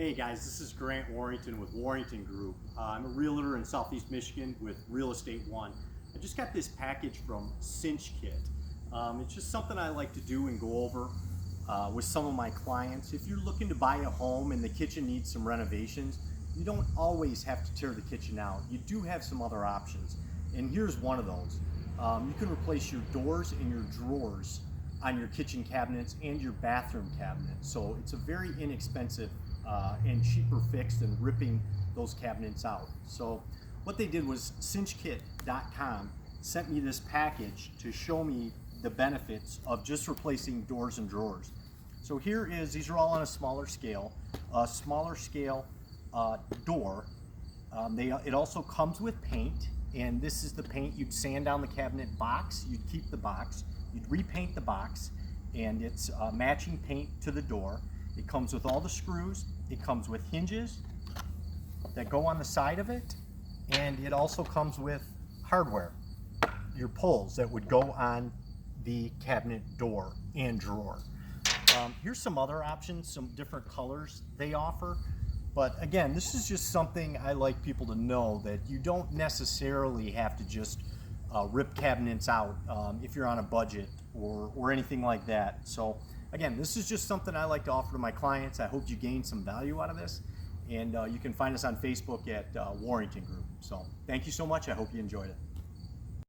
Hey guys, this is Grant Warrington with Warrington Group. I'm a realtor in Southeast Michigan with Real Estate One. I just got this package from Cinch Kit. It's just something I like to do and go over with some of my clients. If you're looking to buy a home and the kitchen needs some renovations, you don't always have to tear the kitchen out. You do have some other options, and here's one of those. You can replace your doors and your drawers on your kitchen cabinets and your bathroom cabinets. So it's a very inexpensive and cheaper fix than ripping those cabinets out. So what they did was cinchkit.com sent me this package to show me the benefits of just replacing doors and drawers. So these are all on a smaller scale. A smaller scale door. It also comes with paint, and this is the paint. You'd sand down the cabinet box, you'd keep the box, you'd repaint the box, and it's matching paint to the door. It comes with all the screws, it comes with hinges that go on the side of it, and it also comes with hardware, your pulls that would go on the cabinet door and drawer. Here's some other options, some different colors they offer. But again, this is just something I like people to know, that you don't necessarily have to just rip cabinets out if you're on a budget or anything like that. So again, this is just something I like to offer to my clients. I hope you gain some value out of this. And you can find us on Facebook at Warrington Group. So thank you so much. I hope you enjoyed it.